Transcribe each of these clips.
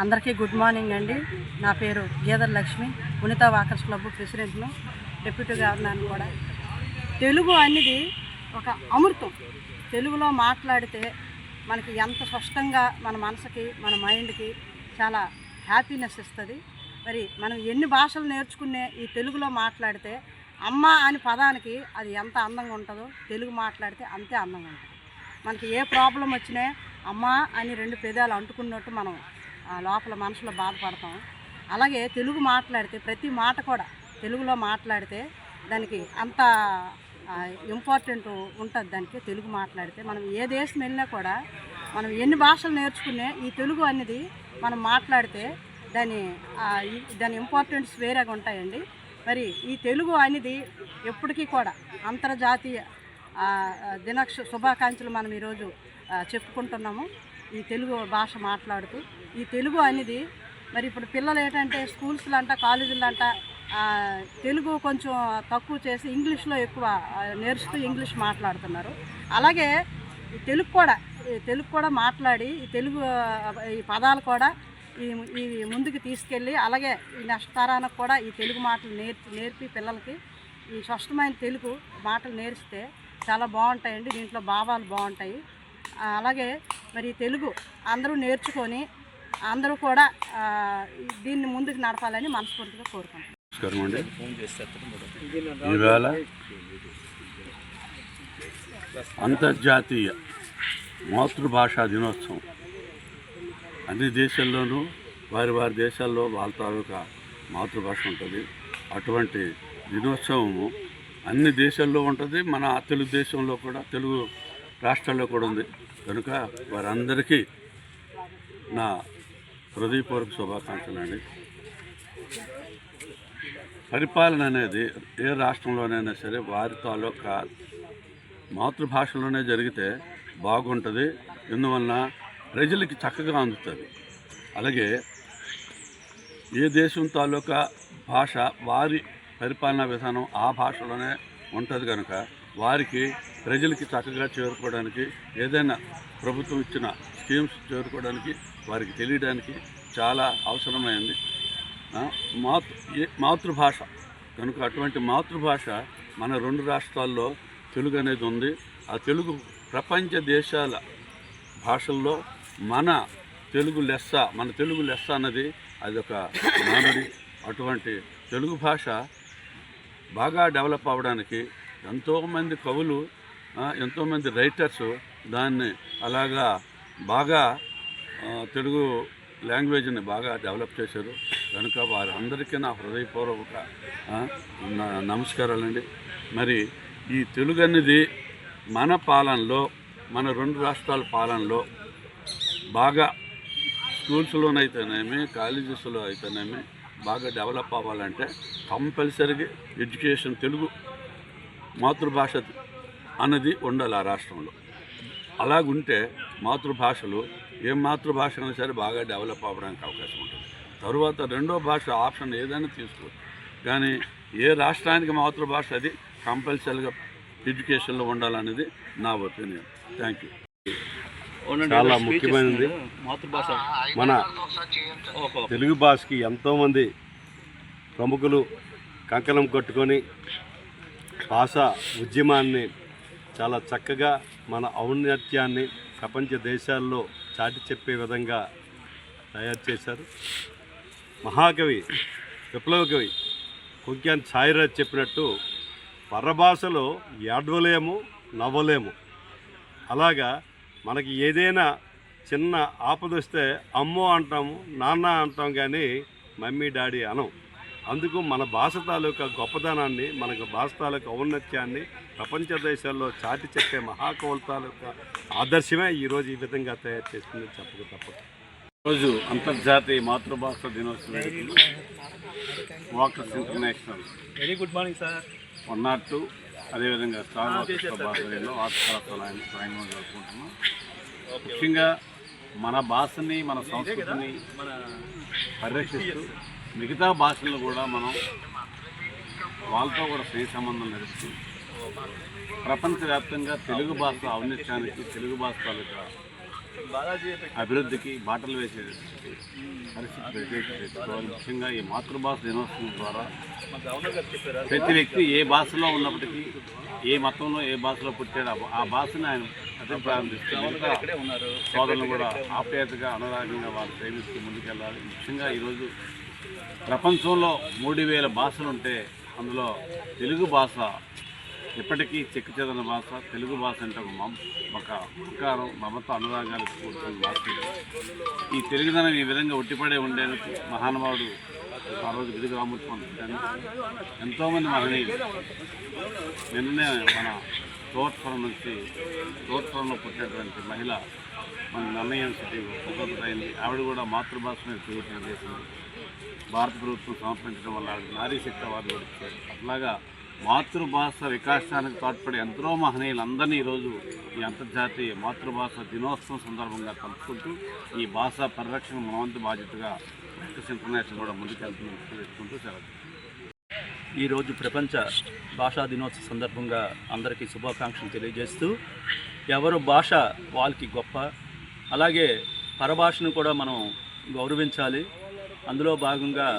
అందరికీ good morning అండి. నా పేరు గేదర్ లక్ష్మి, పునీత వాకర్స్ క్లబ్ ప్రెసిడెంట్ను, డిప్యూటీ గవర్నర్ను కూడా. తెలుగు అనేది ఒక అమృతం. తెలుగులో మాట్లాడితే మనకి ఎంత స్పష్టంగా మన మనసుకి మన మైండ్కి చాలా హ్యాపీనెస్ ఇస్తుంది. మరి మనం ఎన్ని భాషలు నేర్చుకునే ఈ తెలుగులో మాట్లాడితే అమ్మ అని పదానికి అది ఎంత అందంగా ఉంటుందో తెలుగు మాట్లాడితే అంతే అందంగా ఉంటుంది. మనకి ఏ ప్రాబ్లం వచ్చినా అమ్మ అని రెండు పెదాలు అంటుకున్నట్టు మనం లోపల మనసులో బాధపడతాం. అలాగే తెలుగు మాట్లాడితే ప్రతి మాట కూడా తెలుగులో మాట్లాడితే దానికి అంత ఇంపార్టెంట్ ఉంటుంది. దానికి తెలుగు మాట్లాడితే మనం ఏ దేశం వెళ్ళినా కూడా మనం ఎన్ని భాషలు నేర్చుకునే ఈ తెలుగు అనేది మనం మాట్లాడితే దాని ఇంపార్టెన్స్ వేరేగా ఉంటాయండి. మరి ఈ తెలుగు అనేది ఎప్పటికీ కూడా అంతర్జాతీయ శుభాకాంక్షలు మనం ఈరోజు చెప్పుకుంటున్నాము. ఈ తెలుగు భాష మాట్లాడుతూ ఈ తెలుగు అనేది మరి ఇప్పుడు పిల్లలు ఏంటంటే స్కూల్స్లో అంట కాలేజీలు అంట తెలుగు కొంచెం తక్కువ చేసి ఇంగ్లీష్లో ఎక్కువ నేర్చుతూ ఇంగ్లీష్ మాట్లాడుతున్నారు. అలాగే ఈ తెలుగు కూడా మాట్లాడి ఈ పదాలు కూడా ఈ ముందుకు తీసుకెళ్ళి అలాగే ఈ నష్టతరానికి కూడా ఈ తెలుగు మాటలు నేర్పి పిల్లలకి ఈ స్పష్టమైన తెలుగు మాటలు నేర్పిస్తే చాలా బాగుంటాయండి. దీంట్లో భావాలు బాగుంటాయి. అలాగే మరి తెలుగు అందరూ నేర్చుకొని అందరూ కూడా దీన్ని ముందుకు నడపాలని మనస్ఫూర్తిగా కోరుకుంటున్నాను. నమస్కారం అండి. ఈవేళ అంతర్జాతీయ మాతృభాషా దినోత్సవం. అన్ని దేశాల్లోనూ వారి దేశాల్లో వాళ్ళ తాలూకా మాతృభాష ఉంటుంది. అటువంటి దినోత్సవము అన్ని దేశాల్లో ఉంటుంది. మన తెలుగు దేశంలో కూడా తెలుగు రాష్ట్రాల్లో కూడా ఉంది. కనుక వారందరికీ నా హృదయపూర్వక శుభాకాంక్షలు అండి. పరిపాలన అనేది ఏ రాష్ట్రంలోనైనా సరే వారి తాలూకా మాతృభాషలోనే జరిగితే బాగుంటుంది. ఎందువలన ప్రజలకి చక్కగా అందుతుంది. అలాగే ఏ దేశం తాలూకా భాష వారి పరిపాలనా విధానం ఆ భాషలోనే ఉంటుంది. కనుక వారికి ప్రజలకి చక్కగా చేరుకోవడానికి ఏదైనా ప్రభుత్వం ఇచ్చిన స్కీమ్స్ చేరుకోవడానికి వారికి తెలియడానికి చాలా అవసరమైంది మాతృభాష. కనుక అటువంటి మాతృభాష మన రెండు రాష్ట్రాల్లో తెలుగు అనేది ఉంది. ఆ తెలుగు ప్రపంచ దేశాల భాషల్లో మన తెలుగు లెస్స అన్నది అదొక నానుడి. అటువంటి తెలుగు భాష బాగా డెవలప్ అవ్వడానికి ఎంతోమంది కవులు ఎంతోమంది రైటర్స్ దాన్ని అలాగా బాగా తెలుగు లాంగ్వేజ్ని బాగా డెవలప్ చేశారు. కనుక వారందరికీ నా హృదయపూర్వక నమస్కారాలండి. మరి ఈ తెలుగు అనేది మన పాలనలో మన రెండు రాష్ట్రాల పాలనలో బాగా స్కూల్స్లోనైతేనేమి కాలేజెస్లో అయితేనేమి బాగా డెవలప్ అవ్వాలంటే కంపల్సరీగా ఎడ్యుకేషన్ తెలుగు మాతృభాష అన్నది ఉండాలి ఆ రాష్ట్రంలో. అలాగుంటే మాతృభాషలు ఏ మాతృభాష అయినా సరే బాగా డెవలప్ అవ్వడానికి అవకాశం ఉంటుంది. తరువాత రెండో భాష ఆప్షన్ ఏదైనా తీసుకోవచ్చు. కానీ ఏ రాష్ట్రానికి మాతృభాష అది కంపల్సరీగా ఎడ్యుకేషన్లో ఉండాలనేది నా ఒపీనియన్. Thank you. చాలా ముఖ్యమైనది. మన తెలుగు భాషకి ఎంతోమంది ప్రముఖులు కంకణం కట్టుకొని భాషా ఉద్యమాన్ని చాలా చక్కగా మన ఔన్నత్యాన్ని ప్రపంచ దేశాల్లో చాటి చెప్పే విధంగా తయారు చేశారు. మహాకవి విప్లవ కవి కొక్యాన్ ఛాయరాజ్ చెప్పినట్టు పరభాషలో ఏడవలేము నవ్వలేము. అలాగా మనకి ఏదైనా చిన్న ఆపదొస్తే అమ్మో అంటాము, నాన్న అంటాం, కానీ మమ్మీ డాడీ అనం. అందుకు మన భాష తాలూకా గొప్పదనాన్ని మన భాష తాలూకా ఔన్నత్యాన్ని ప్రపంచ దేశాల్లో చాటి చెప్పే మహాకవుల తాలూకా ఆదర్శమే ఈరోజు ఈ విధంగా తయారు చేస్తుందని చెప్పక తప్పదు. రోజు అంతర్జాతీయ మాతృభాష దినోత్సవ వేడుకలు walkers international very good morning sir 102 అదేవిధంగా స్టార్ వాకర్స్ క్లబ్ ఆధ్వర్యంలో ఆత్మకళాశాల జరుపుకుంటున్నాం. ముఖ్యంగా మన భాషని మన సంస్కృతిని పరిరక్షిస్తూ మిగతా భాషలను కూడా మనం వాళ్ళతో కూడా స్నేహ సంబంధం నడుస్తూ ప్రపంచవ్యాప్తంగా తెలుగు భాష ఔన్నత్యానికి తెలుగు భాష తాలూకా అభివృద్ధికి బాటలు వేసే పరిస్థితి తెచ్చుకోవాలి. ముఖ్యంగా ఈ మాతృభాష దినోత్సవం ద్వారా ప్రతి వ్యక్తి ఏ భాషలో ఉన్నప్పటికీ ఏ మతంలో ఏ భాషలో పుట్టాడో ఆ భాషను ఆయన ప్రారంభిస్తూ సోదరులను కూడా ఆప్యాయతగా అనురాగంగా వారు ప్రేమిస్తూ ముందుకెళ్ళాలి. ముఖ్యంగా ఈరోజు ప్రపంచంలో 3000 భాషలు ఉంటే అందులో తెలుగు భాష ఇప్పటికీ చెక్కు చెదన భాష. తెలుగు భాష అంటే ఒక ఉపకారం, మమత, అనురాగాలు కూడుకున్న భాష. ఈ తెలుగుదనం ఈ విధంగా ఉట్టిపడే ఉండేందుకు మహానుభావుడు ఆ రోజు గిరిజ రామూర్తి పంపించాను. ఎంతోమంది మహనీయులు నిన్ననే మన తోట్పురంలో పుట్టినటువంటి మహిళ మన నన్నయ్య సిటీ ఉపకృతమైంది. ఆవిడ కూడా మాతృభాష మీద చేయటం చేసింది. భారత ప్రభుత్వం సమర్పించడం వల్ల ఆవిడ నారీ శక్తి అవార్డు కూడా ఇచ్చారు. అట్లాగా మాతృభాష వికాసానికి తోడ్పడే ఎంతో మహనీయులందరినీ ఈరోజు ఈ అంతర్జాతీయ మాతృభాష దినోత్సవం సందర్భంగా కలుపుకుంటూ ఈ భాష పరిరక్షణ మనవంతు బాధ్యతగా ఇంటర్నేషనల్ కూడా ముందుకెళ్తుందని తెలుసుకుంటూ సెలవు. ఈరోజు ప్రపంచ భాషా దినోత్సవ సందర్భంగా అందరికీ శుభాకాంక్షలు తెలియజేస్తూ ఎవరు భాష వాళ్ళకి గొప్ప, అలాగే పరభాషను కూడా మనం గౌరవించాలి. అందులో భాగంగా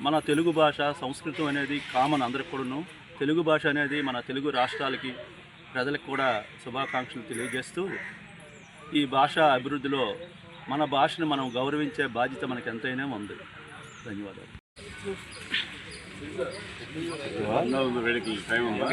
మన తెలుగు భాష సంస్కృతం అనేది కామన్ అందరికి కూడాను. తెలుగు భాష అనేది మన తెలుగు రాష్ట్రాలకి ప్రజలకు కూడా శుభాకాంక్షలు తెలియజేస్తూ ఈ భాష అభివృద్ధిలో మన భాషను మనం గౌరవించే బాధ్యత మనకు ఎంతైనా ఉంది. ధన్యవాదాలు. వేడుకలు టైం ఉందా?